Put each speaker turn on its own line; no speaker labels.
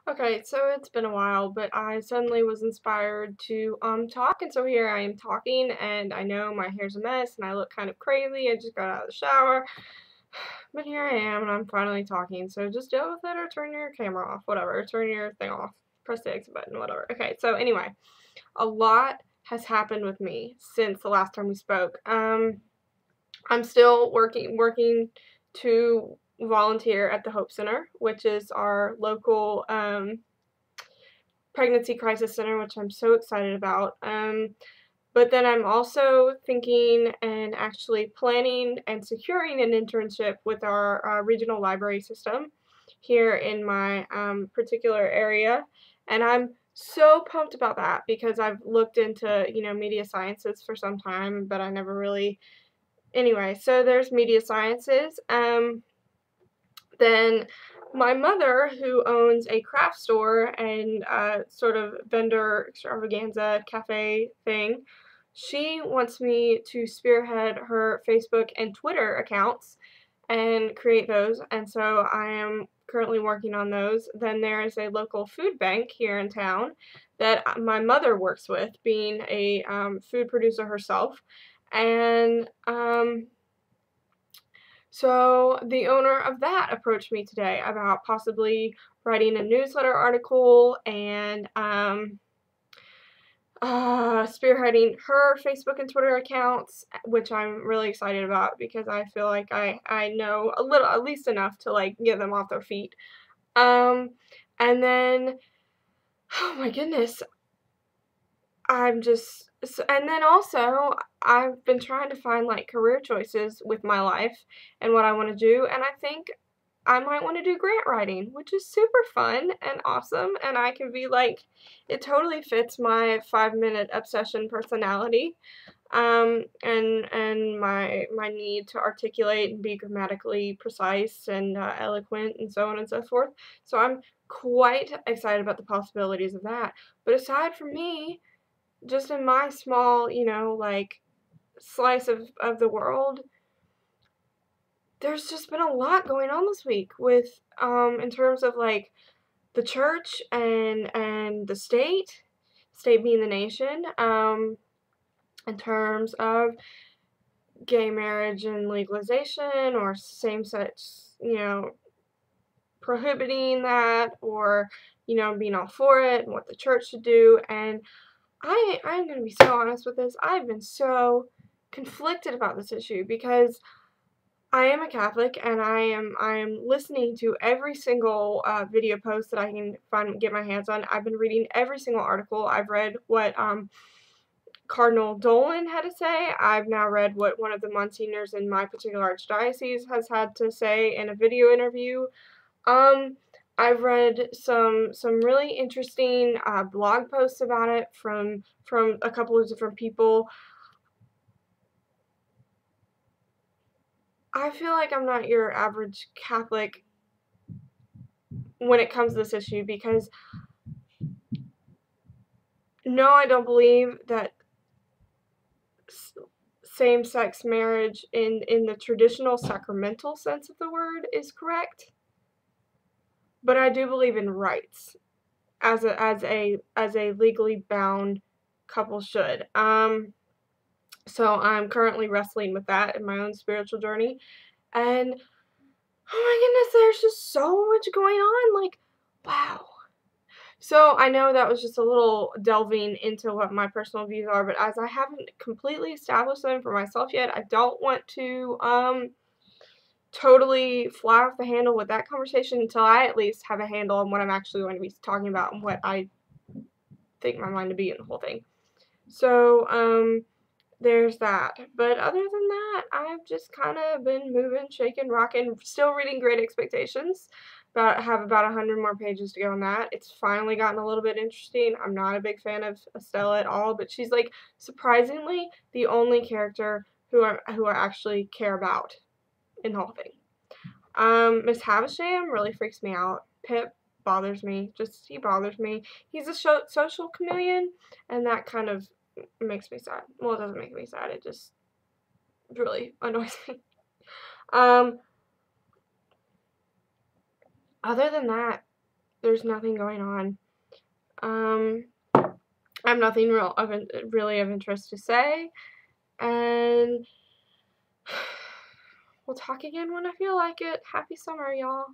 Okay, so it's been a while, but I suddenly was inspired to talk, and so here I am talking, and I know my hair's a mess and I look kind of crazy. I just got out of the shower. But here I am and I'm finally talking. So just deal with it or turn your camera off, whatever. Turn your thing off. Press the exit button, whatever. Okay, so anyway, a lot has happened with me since the last time we spoke. I'm still working to volunteer at the Hope Center, which is our local pregnancy crisis center, which I'm so excited about. But then I'm also thinking and actually planning and securing an internship with our regional library system here in my particular area. And I'm so pumped about that because I've looked into, media sciences for some time, but I never really. Anyway, so there's media sciences. Then my mother, who owns a craft store and sort of vendor extravaganza cafe thing, she wants me to spearhead her Facebook and Twitter accounts and create those. And so I am currently working on those. Then there is a local food bank here in town that my mother works with, being a food producer herself. And so the owner of that approached me today about possibly writing a newsletter article and spearheading her Facebook and Twitter accounts, which I'm really excited about because I feel like I know a little, at least enough to like get them off their feet. Um, and then, oh my goodness, and then also, I've been trying to find like career choices with my life and what I want to do, and I think I might want to do grant writing, which is super fun and awesome, and I can be like, it totally fits my 5-minute obsession personality, and my need to articulate and be grammatically precise and eloquent and so on and so forth. So I'm quite excited about the possibilities of that. But aside from me, just in my small, like slice of the world, there's just been a lot going on this week with in terms of like the church and the state being the nation, in terms of gay marriage and legalization or same sex, prohibiting that or being all for it and what the church should do. And I'm gonna be so honest with this. I've been so conflicted about this issue because I am a Catholic and I am listening to every single video post that I can get my hands on. I've been reading every single article. I've read what Cardinal Dolan had to say. I've now read what one of the monsignors in my particular archdiocese has had to say in a video interview. Um, I've read some really interesting blog posts about it from a couple of different people. I feel like I'm not your average Catholic when it comes to this issue because no, I don't believe that same-sex marriage in the traditional sacramental sense of the word is correct, but I do believe in rights as a legally bound couple should. So I'm currently wrestling with that in my own spiritual journey, and oh my goodness, there's just so much going on. Like, wow. So I know that was just a little delving into what my personal views are, but as I haven't completely established them for myself yet, I don't want to totally fly off the handle with that conversation until I at least have a handle on what I'm actually going to be talking about and what I think my mind to be in the whole thing. So there's that. But other than that, I've just kind of been moving, shaking, rocking, still reading Great Expectations. But have about 100 more pages to go on that. It's finally gotten a little bit interesting. I'm not a big fan of Estella at all, but she's like surprisingly the only character who I actually care about in the whole thing. Miss Havisham really freaks me out. Pip bothers me. Just he bothers me. He's a social chameleon, and that kind of makes me sad. Well, it doesn't make me sad. It just really annoys me. Um, Other than that, there's nothing going on. I have nothing really of interest to say, and we'll talk again when I feel like it. Happy summer, y'all.